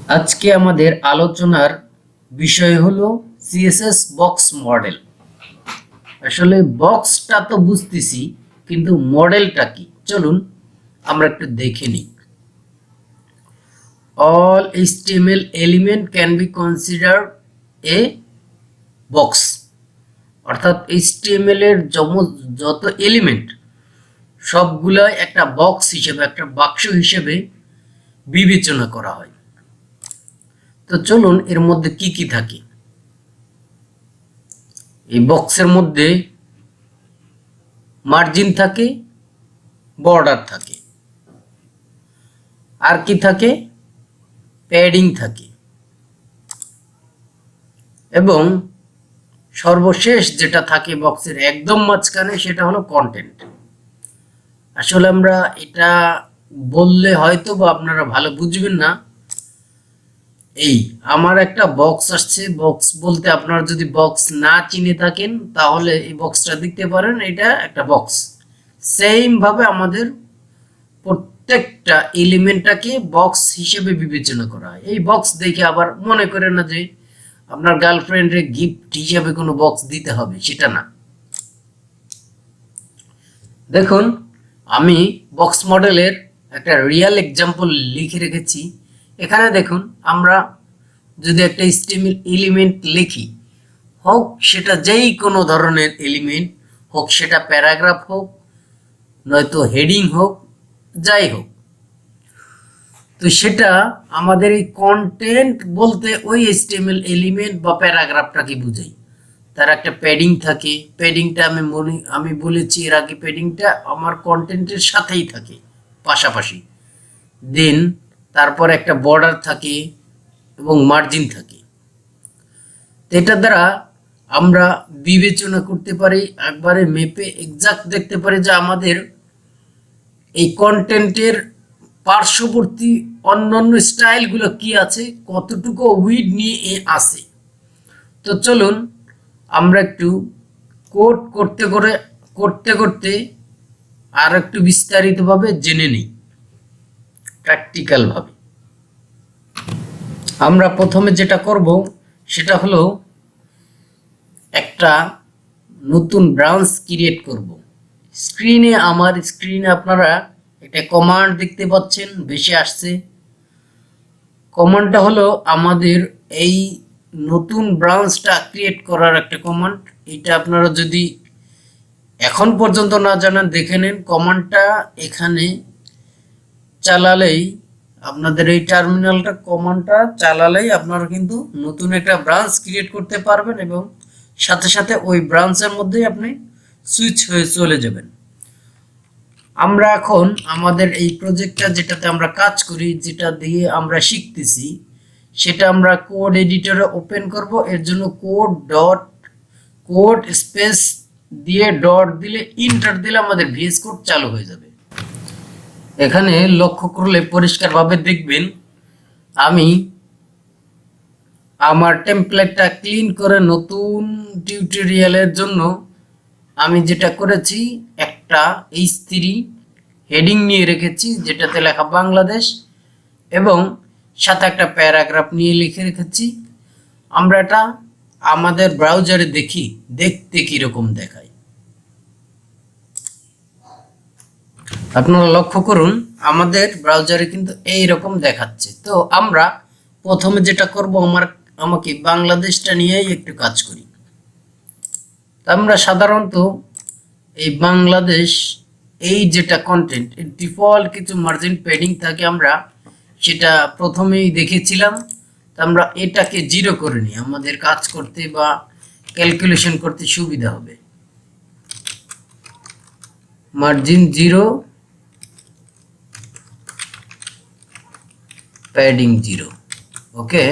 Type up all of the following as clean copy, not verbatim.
আজকে আমাদের আলোচনার বিষয় হলো সিএসএস বক্স মডেল। আসলে বক্সটা তো বুঝতেছি, কিন্তু মডেলটা কি চলুন আমরা একটু দেখে নিই। All HTML element can be considered A box, অর্থাৎ এইচটিএমএল এর যত এলিমেন্ট সবগুলাই একটা বক্স হিসেবে, একটা বাক্স হিসেবে বিবেচনা করা হয়। তো চলুন এর মধ্যে কি কি থাকে। এই বক্সের মধ্যে মার্জিন থাকে, বর্ডার থাকে, আর কি থাকে, প্যাডিং থাকে, এবং সর্বশেষ যেটা থাকে বক্সের একদম মাঝখানে সেটা হলো কন্টেন্ট। আসলে আমরা এটা বললে হয়তো বা আপনারা ভালো বুঝবেন না। এই আমার একটা বক্স আসছে, বক্স বলতে আপনারা যদি বক্স না চিনে থাকেন তাহলে এই বক্সটা দেখতে পারেন, এটা একটা বক্স। সেম ভাবে আমাদের প্রত্যেকটা এলিমেন্টটাকে বক্স হিসেবে বিবেচনা করা হয়। এই বক্স দেখে আবার মনে করেন না যে আপনার গার্লফ্রেন্ডে গিফট হিসেবে কোনো বক্স দিতে হবে, সেটা না। দেখুন আমি বক্স মডেলের একটা রিয়েল এক্সাম্পল লিখে রেখেছি। এখানে দেখুন আমরা যদি একটা স্টেমিল এলিমেন্ট লিখি, হোক সেটা যেই কোনো ধরনের এলিমেন্ট হোক, সেটা প্যারাগ্রাফ হোক নয়তো হেডিং হোক, যাই হোক, তো সেটা আমাদের এই কন্টেন্ট বলতে ওই এইচটিএমএল এলিমেন্ট বা প্যারাগ্রাফটাকে বুঝাই। তার একটা প্যাডিং থাকে, প্যাডিংটা আমি বলেছি এর আগে, প্যাডিংটা আমার কন্টেন্টের সাথেই থাকে পাশাপাশি। দেন তারপর একটা বর্ডার থাকে এবং মার্জিন থাকে। এটা দ্বারা আমরা বিবেচনা করতে পারি, একবারে মেপে এক্সাক্ট দেখতে পারি যে আমাদের এই কন্টেন্টের পার্শ্ববর্তী অন্যান্য স্টাইলগুলো কি আছে, কতটুকু উইড নিয়ে আছে। তো চলুন আমরা একটু কোড করতে করতে আর একটু বিস্তারিতভাবে জেনে নিই প্র্যাকটিক্যালভাবে। আমরা প্রথমে যেটা করব সেটা হলো একটা নতুন ব্রাঞ্চ ক্রিয়েট করব। স্ক্রিনে আপনারা একটা কমান্ড দেখতে পাচ্ছেন বেশি আসছে। কমান্ডটা হলো আমাদের এই নতুন ব্রাঞ্চটা ক্রিয়েট করার একটা কমান্ড। এটা আপনারা যদি এখন পর্যন্ত না জানেন দেখে নেন। কমান্ডটা এখানে চালালেই, আপনাদের এই টার্মিনালটা কমান্ডটা চালালেই আপনারা কিন্তু নতুন একটা ব্রাঞ্চ ক্রিয়েট করতে পারবেন এবং সাথে সাথে ওই ব্রাঞ্চের মধ্যেই আপনি সুইচ হয়ে চলে যাবেন। আমরা এখন আমাদের এই প্রজেক্টটা যেটাতে আমরা কাজ করি, যেটা দিয়ে আমরা শিখতেছি, সেটা আমরা কোড এডিটরে ওপেন করব। এর জন্য কোড স্পেস দিয়ে ডট দিলে, ইন্টার দিলে আমাদের ভিএস কোড চালু হয়ে যাবে। এখানে লক্ষ্য করলে পরিষ্কারভাবে দেখবেন আমি আমার টেমপ্লেটটা ক্লিন করে নতুন টিউটোরিয়ালের জন্য আমি যেটা করেছি, একটা H3 হেডিং নিয়ে রেখেছি যেটাতে লেখা বাংলাদেশ, এবং সাথে একটা প্যারাগ্রাফ নিয়ে লিখে রেখেছি। আমরা এটা আমাদের ব্রাউজারে দেখি, দেখতে কিরকম দেখায়। আপনারা লক্ষ্য করুন আমাদের ব্রাউজারে কিন্তু এই রকম দেখাচ্ছে। তো আমরা প্রথমে যেটা করব, আমাকে বাংলাদেশটা নিয়েই একটু কাজ করি। আমরা সাধারণত এই বাংলাদেশ, এই যেটা কন্টেন্ট, এর ডিফল্ট কিছু মার্জিন প্যাডিং থাকে, আমরা সেটা প্রথমেই দেখেছিলাম। তো আমরা এটাকে 0 করে নিই, আমাদের কাজ করতে বা ক্যালকুলেশন করতে সুবিধা হবে। Margin 0, padding 0। ওকে,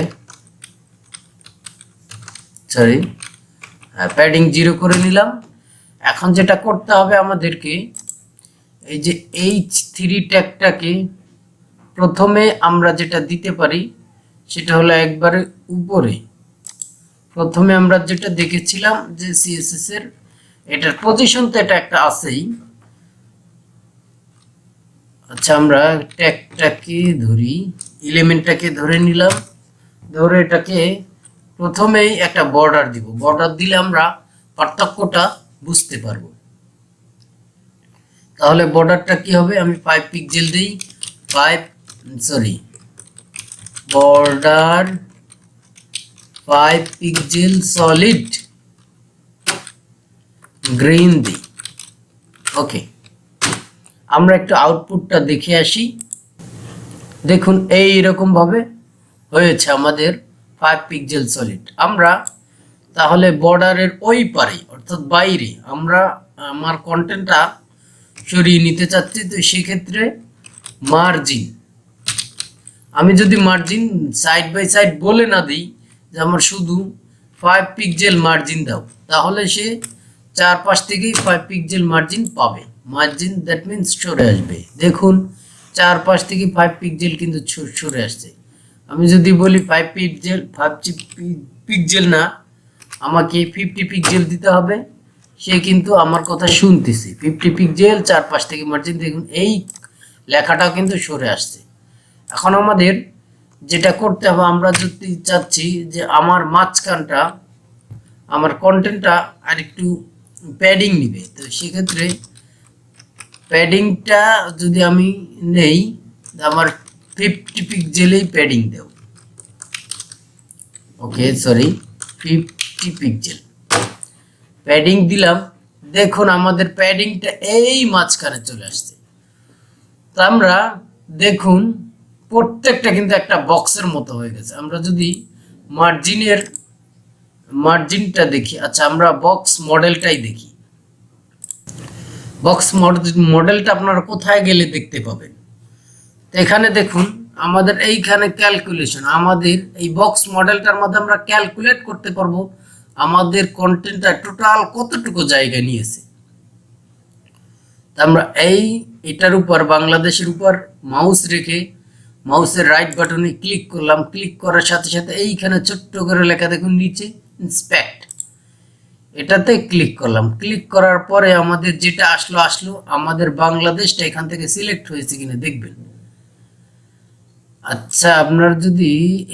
সরি, প্যাডিং 0 করে নিলাম। এখন যেটা করতে হবে আমাদেরকে, এই যে H3 ট্যাগটাকে প্রথমে আমরা যেটা দিতে পারি সেটা হলো একবারে উপরে। প্রথমে আমরা যেটা দেখেছিলাম যে সিএসএস এর এটার পজিশন তো এটা একটা আছেই। আচ্ছা, আমরা ট্যাগটাকে ধরি এলিমেন্টটাকে ধরে নিলাম, ধরে এটাকে প্রথমেই একটা বর্ডার দিব। বর্ডার দিলে আমরা পার্থক্যটা বুঝতে পারবো। তাহলে বর্ডারটা কি হবে, আমি 5 পিক্সেল দিই, বর্ডার 5 পিক্সেল সলিড গ্রিন দিই। ওকে, আমরা একটু আউটপুটটা দেখে আসি। দেখুন এইরকম ভাবে হয়েছে আমাদের 5 পিক্সেল সলিড। আমরা তাহলে বর্ডারের ওই পারে অর্থাৎ বাইরে আমরা আমার কন্টেন্টটা সরিয়ে নিতে চাচ্ছি। তো সেক্ষেত্রে মার্জিন, আমি যদি মার্জিন সাইড বাই সাইড বলে না দিই যে আমার শুধু 5 পিক্সেল মার্জিন দাও, তাহলে সে চারপাশ থেকেই 5 পিক্সেল মার্জিন পাবে। মার্জিন দ্যাট মিনস সরে আসবে। দেখুন চারপাশ থেকে 5 পিক্সেল কিন্তু সরে আসছে। আমি যদি বলি 5 পিক্সেল না, আমাকে 50 পিক্সেল দিতে হবে, সে কিন্তু আমার কথা শুনতেছে। 50 পিক্সেল চারপাশ থেকে মার্জিন, দেখুন এই লেখাটাও কিন্তু সরে আসছে। এখন আমাদের যেটা করতে হবে, আমরা যদি চাচ্ছি যে আমার মাঝখানটা আমার কন্টেন্টটা আর একটু প্যাডিং নিবে, তো সেক্ষেত্রে প্যাডিংটা যদি আমি নেই, আমার 50 পিক্সেলেই প্যাডিং দেব। ওকে 50 পিক্সেল প্যাডিং দিলাম। দেখুন আমাদের প্যাডিংটা এই মাঝখানে চলে আসছে। তো আমরা দেখুন প্রত্যেকটা কিন্তু একটা বক্সের মতো হয়ে গেছে। আমরা যদি মার্জিনটা দেখি, আচ্ছা আমরা বক্স মডেলটাই দেখি। বক্স মডেলটা আপনারা কোথায় গেলে দেখতে পাবেন। এখানে দেখুন আমাদের এইখানে ক্যালকুলেশন, আমাদের এই বক্স মডেলটার মধ্যে আমরা ক্যালকুলেট করতে পারবো আমাদের কন্টেন্টটা টোটাল কতটুকু জায়গা নিয়েছে। আমরা এটার উপর বাংলাদেশের উপর মাউস রেখে মাউসের রাইট বাটনে ক্লিক করলাম। ক্লিক করার সাথে সাথে এইখানে ছোট্ট করে লেখা দেখুন নিচে ইন্সপেক্ট, এটাতে ক্লিক করলাম। ক্লিক করার পরে আমাদের যেটা আসলো আমাদের বাংলাদেশটা এখান থেকে সিলেক্ট হয়েছে কিনা দেখবেন। আচ্ছা আপনারা যদি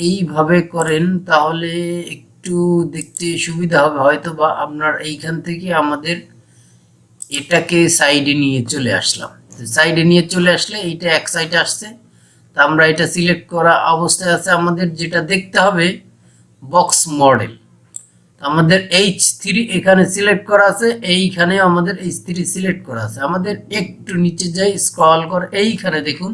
এইভাবে করেন তাহলে একটু দেখতে সুবিধা হবে হয়তো, বা আপনার এইখান থেকে আমাদের এটাকে সাইডে নিয়ে চলে আসলাম। সাইডে নিয়ে চলে আসলে এইটা এক সাইডে আসছে। তা আমরা এটা সিলেক্ট করা অবস্থায় আছে। আমাদের যেটা দেখতে হবে বক্স মডেল, আমাদের H3 এখানে সিলেক্ট করা আছে, এইখানে আমাদের H3 সিলেক্ট করা আছে। আমাদের একটু নিচে যাই, স্ক্রল করে এইখানে দেখুন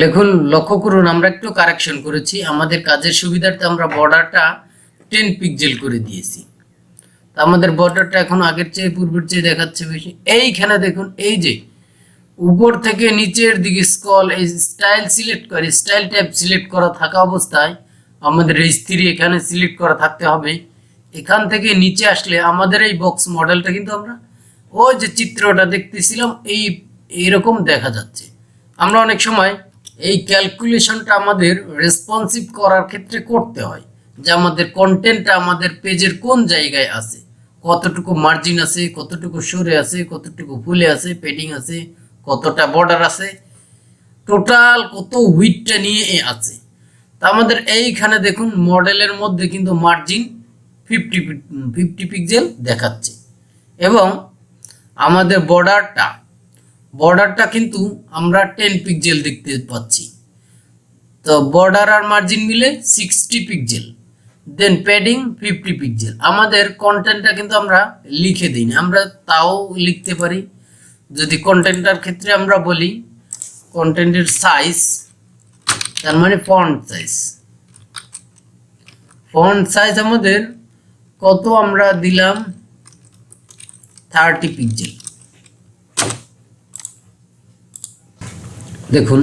দেখুন লক্ষ্য করুন আমরা একটু কারেকশন করেছি আমাদের কাজের সুবিধার্থে। আমরা বর্ডারটা 10 পিক্সেল করে দিয়েছি। আমাদের বর্ডারটা এখন আগের চেয়ে পূর্বের চেয়ে দেখাচ্ছে বেশি। এইখানে দেখুন এই যে উপর থেকে নিচের দিকে স্ক্রল, এই স্টাইল সিলেক্ট করে, স্টাইল ট্যাব সিলেক্ট করা থাকা অবস্থায় আমাদের H3 এখানে সিলেক্ট করা থাকতে হবে। এখান থেকে নিচে আসলে আমাদের এই বক্স মডেলটা কিন্তু আমরা ওই যে চিত্রটা দেখতেছিলাম এইরকম দেখা যাচ্ছে। আমরা অনেক সময় এই ক্যালকুলেশনটা আমাদের রেসপন্সিভ করার ক্ষেত্রে করতে হয়, যে আমাদের কন্টেন্টটা আমাদের পেজের কোন জায়গায় আছে, কতটুকু মার্জিন আছে, কতটুকু সরে আছে, কতটুকু ফুলে আছে, পেডিং আছে, কতটা বর্ডার আছে, টোটাল কত উইডটা নিয়ে আছে। তা আমাদের এইখানে দেখুন মডেলের মধ্যে কিন্তু মার্জিন 50 পিক্সেল দেখাচ্ছে এবং আমাদের বর্ডারটা কিন্তু আমরা 10 পিক্সেল দেখতে পাচ্ছি। তো বর্ডার আর মার্জিন মিলে 60 পিক্সেল, দেন প্যাডিং 50 পিক্সেল। আমাদের কন্টেন্টটা কিন্তু আমরা লিখে দিই না, আমরা তাও লিখতে পারি। যদি কন্টেন্টের ক্ষেত্রে আমরা বলি কন্টেন্টের সাইজ, তার মানে ফন্ট সাইজ আমাদের কত আমরা দিলাম 30 পিক্সেল। দেখুন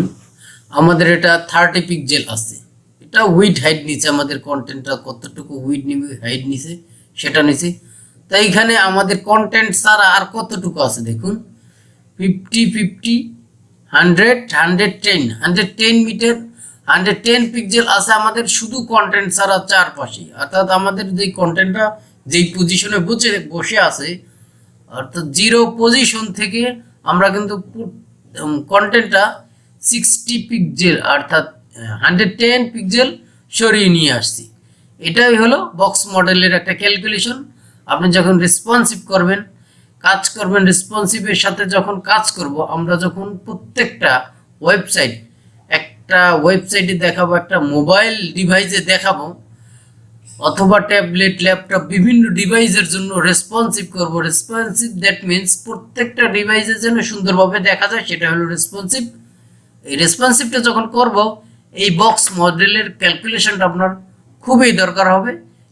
আমাদের এটা 30 পিক্সেল আছে। এটা উইড হাইট নিচে, আমাদের কন্টেন্টটা কতটুকু উইড নিবে হাইট নিচে সেটা নিচে। তাই এখানে আমাদের কন্টেন্ট ছাড়া আর কতটুকু আছে দেখুন 50 100 110 মিটার 110 পিক্সেল আছে আমাদের শুধু কন্টেন্ট ছাড়া চারপাশে। অর্থাৎ আমাদের যে কন্টেন্টটা যেই পজিশনে বসে আছে, অর্থাৎ 0 পজিশন থেকে আমরা কিন্তু কন্টেন্টটা 60 পিক্সেল অর্থাৎ 110 পিক্সেল সরিয়ে নিয়ে আসছি। এটাই হলো বক্স মডেলের একটা ক্যালকুলেশন। আপনি যখন রেসপন্সিভ করবেন, কাজ করবেন, রেসপন্সিভের সাথে যখন কাজ করব, আমরা যখন প্রত্যেকটা ওয়েবসাইট, একটা ওয়েবসাইটে দেখাবো, একটা মোবাইল ডিভাইসে দেখাবো, অথবা ট্যাবলেট, ল্যাপটপ, বিভিন্ন ডিভাইসের জন্য রেসপন্সিভ করব। রেসপন্সিভ দ্যাট মিনস প্রত্যেকটা ডিভাইসের জন্য সুন্দরভাবে দেখা যায়, সেটা হলো রেসপন্সিভ। এই রেসপন্সিভটা যখন করব, এই বক্স মডেলের ক্যালকুলেশনটা আপনার খুবই দরকার হবে।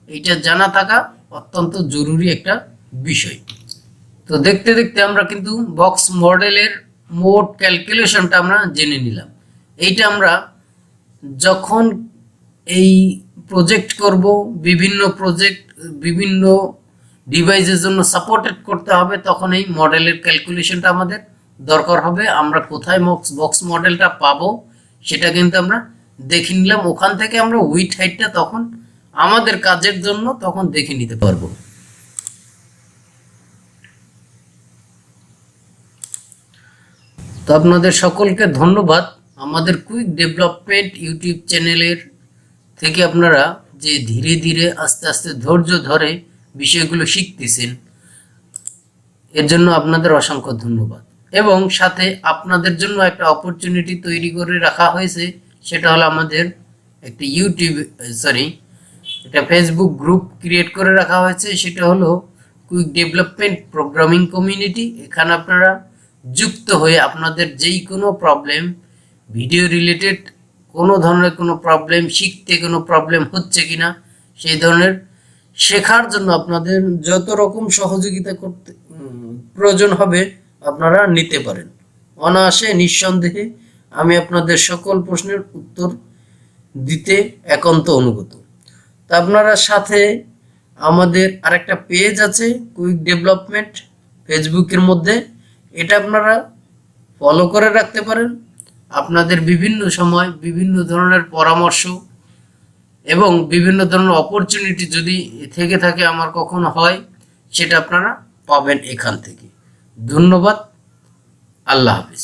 এইটা জানা থাকা অত্যন্ত জরুরি একটা বিষয়। তো দেখতে দেখতে আমরা কিন্তু বক্স মডেলের মোড ক্যালকুলেশনটা আমরা জেনে নিলাম। এইটা আমরা যখন এই প্রজেক্ট করব, বিভিন্ন প্রজেক্ট বিভিন্ন ডিভাইসের জন্য সাপোর্টেড করতে হবে, তখন এই মডেলের ক্যালকুলেশনটা আমাদের দরকার হবে। আমরা কোথায় বক্স মডেলটা পাবো সেটা কিন্তু আমরা দেখে নিলাম। ওখান থেকে আমরা উইথ হাইটটা তখন আমাদের কাজের জন্য তখন দেখে নিতে পারবো। তো আপনাদের সকলকে ধন্যবাদ। আমাদের কুইক ডেভেলপমেন্ট ইউটিউব চ্যানেলের থেকে আপনারা যে ধীরে ধীরে আস্তে আস্তে ধৈর্য ধরে বিষয়গুলো শিখতেছেন, এর জন্য আপনাদের অসংখ্য ধন্যবাদ। এবং সাথে আপনাদের জন্য একটা অপরচুনিটি তৈরি করে রাখা হয়েছে, সেটা হলো আমাদের একটা একটা ফেসবুক গ্রুপ ক্রিয়েট করে রাখা হয়েছে, সেটা হলো কুইক ডেভেলপমেন্ট প্রোগ্রামিং কমিউনিটি। এখানে আপনারা যুক্ত হয়ে আপনাদের যেই কোনো প্রবলেম, ভিডিও রিলেটেড কোনো ধরনের কোনো প্রবলেম, শিখতে কোনো প্রবলেম হচ্ছে কিনা, সেই ধরনের শেখার জন্য আপনাদের যত রকম সহযোগিতা করতে প্রয়োজন হবে আপনারা নিতে পারেন। অনায়াসে নিঃসন্দেহে আমি আপনাদের সকল প্রশ্নের উত্তর দিতে একান্ত অনুগত। তা আপনারা সাথে আমাদের আরেকটা পেজ আছে কুইক ডেভেলপমেন্ট ফেসবুকের মধ্যে, এটা আপনারা ফলো করে রাখতে পারেন। আপনাদের বিভিন্ন সময় বিভিন্ন ধরনের পরামর্শ এবং বিভিন্ন ধরনের অপরচুনিটি যদি থেকে থাকে, আমার কখনো হয়, সেটা আপনারা পাবেন এখান থেকে। ধন্যবাদ। আল্লাহ হাফিজ।